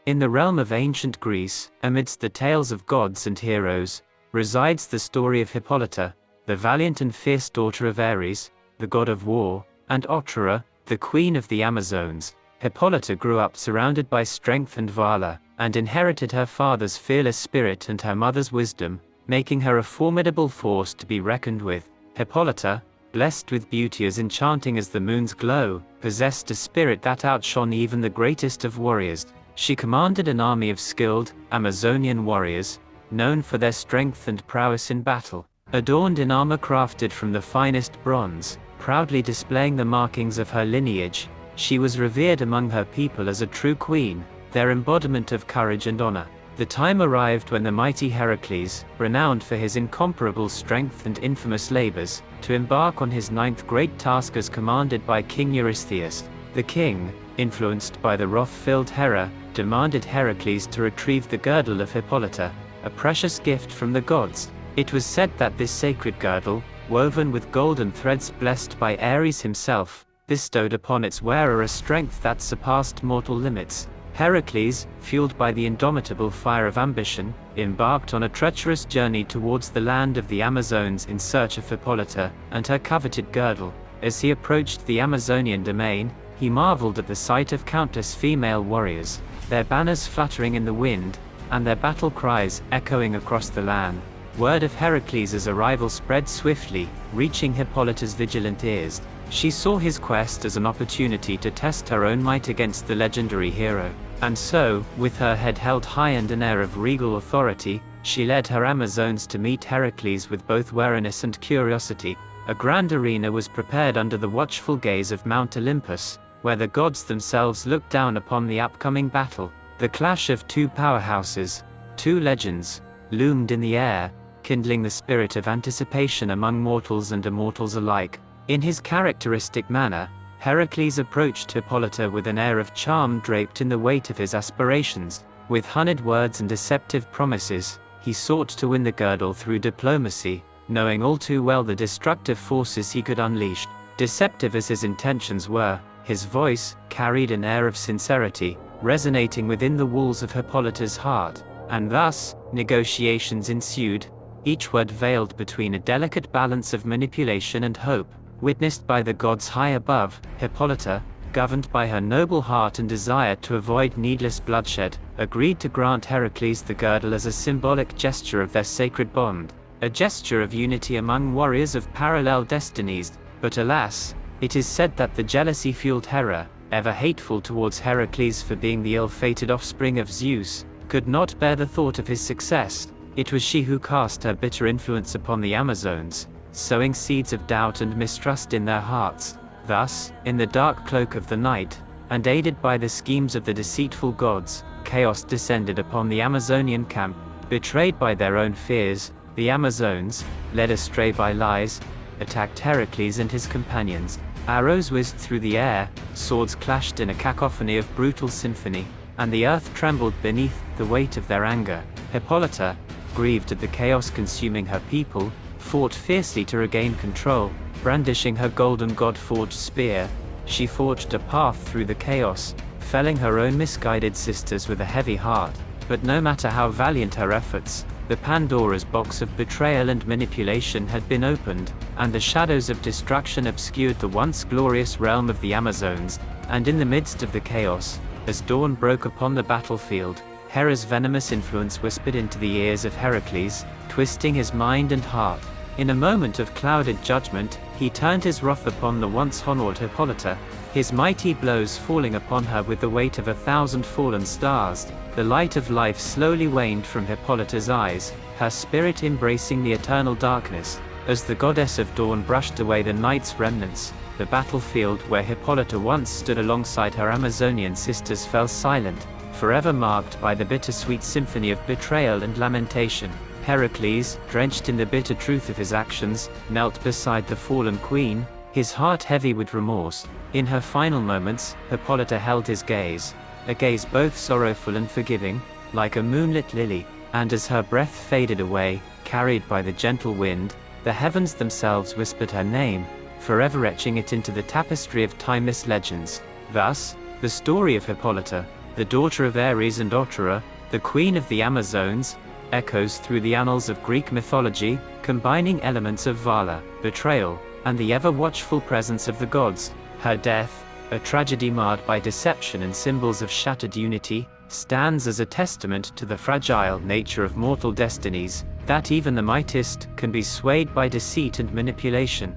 In the realm of ancient Greece, amidst the tales of gods and heroes, resides the story of Hippolyta, the valiant and fierce daughter of Ares, the god of war, and Otrora, the queen of the Amazons. Hippolyta grew up surrounded by strength and valor, and inherited her father's fearless spirit and her mother's wisdom, making her a formidable force to be reckoned with. Hippolyta, blessed with beauty as enchanting as the moon's glow, possessed a spirit that outshone even the greatest of warriors. She commanded an army of skilled, Amazonian warriors, known for their strength and prowess in battle. Adorned in armor crafted from the finest bronze, proudly displaying the markings of her lineage, she was revered among her people as a true queen, their embodiment of courage and honor. The time arrived when the mighty Heracles, renowned for his incomparable strength and infamous labors, to embark on his 9th great task as commanded by King Eurystheus. The king, influenced by the wrath-filled Hera, demanded Heracles to retrieve the girdle of Hippolyta, a precious gift from the gods. It was said that this sacred girdle, woven with golden threads blessed by Ares himself, bestowed upon its wearer a strength that surpassed mortal limits. Heracles, fueled by the indomitable fire of ambition, embarked on a treacherous journey towards the land of the Amazons in search of Hippolyta and her coveted girdle. As he approached the Amazonian domain, he marveled at the sight of countless female warriors, their banners fluttering in the wind, and their battle cries echoing across the land. Word of Heracles' arrival spread swiftly, reaching Hippolyta's vigilant ears. She saw his quest as an opportunity to test her own might against the legendary hero. And so, with her head held high and an air of regal authority, she led her Amazons to meet Heracles with both wariness and curiosity. A grand arena was prepared under the watchful gaze of Mount Olympus, where the gods themselves looked down upon the upcoming battle. The clash of two powerhouses, two legends, loomed in the air, kindling the spirit of anticipation among mortals and immortals alike. In his characteristic manner, Heracles approached Hippolyta with an air of charm draped in the weight of his aspirations. With honeyed words and deceptive promises, he sought to win the girdle through diplomacy, knowing all too well the destructive forces he could unleash. Deceptive as his intentions were, his voice carried an air of sincerity, resonating within the walls of Hippolyta's heart. And thus, negotiations ensued, each word veiled between a delicate balance of manipulation and hope. Witnessed by the gods high above, Hippolyta, governed by her noble heart and desire to avoid needless bloodshed, agreed to grant Heracles the girdle as a symbolic gesture of their sacred bond, a gesture of unity among warriors of parallel destinies. But alas, it is said that the jealousy-fueled Hera, ever hateful towards Heracles for being the ill-fated offspring of Zeus, could not bear the thought of his success. It was she who cast her bitter influence upon the Amazons, sowing seeds of doubt and mistrust in their hearts. Thus, in the dark cloak of the night, and aided by the schemes of the deceitful gods, chaos descended upon the Amazonian camp. Betrayed by their own fears, the Amazons, led astray by lies, attacked Heracles and his companions. Arrows whizzed through the air, swords clashed in a cacophony of brutal symphony, and the earth trembled beneath the weight of their anger. Hippolyta, grieved at the chaos consuming her people, fought fiercely to regain control. Brandishing her golden god-forged spear, she forged a path through the chaos, felling her own misguided sisters with a heavy heart. But no matter how valiant her efforts, the Pandora's box of betrayal and manipulation had been opened, and the shadows of destruction obscured the once glorious realm of the Amazons. And in the midst of the chaos, as dawn broke upon the battlefield, Hera's venomous influence whispered into the ears of Heracles, twisting his mind and heart. In a moment of clouded judgment, he turned his wrath upon the once honored Hippolyta, his mighty blows falling upon her with the weight of 1,000 fallen stars. The light of life slowly waned from Hippolyta's eyes, her spirit embracing the eternal darkness. As the goddess of dawn brushed away the night's remnants, the battlefield where Hippolyta once stood alongside her Amazonian sisters fell silent, forever marked by the bittersweet symphony of betrayal and lamentation. Heracles, drenched in the bitter truth of his actions, knelt beside the fallen queen, his heart heavy with remorse. In her final moments, Hippolyta held his gaze, a gaze both sorrowful and forgiving, like a moonlit lily, and as her breath faded away, carried by the gentle wind, the heavens themselves whispered her name, forever etching it into the tapestry of timeless legends. Thus, the story of Hippolyta, the daughter of Ares and Otrora, the queen of the Amazones, echoes through the annals of Greek mythology, combining elements of Vala, betrayal, and the ever-watchful presence of the gods. Her death, a tragedy marred by deception and symbols of shattered unity, stands as a testament to the fragile nature of mortal destinies, that even the mightiest can be swayed by deceit and manipulation.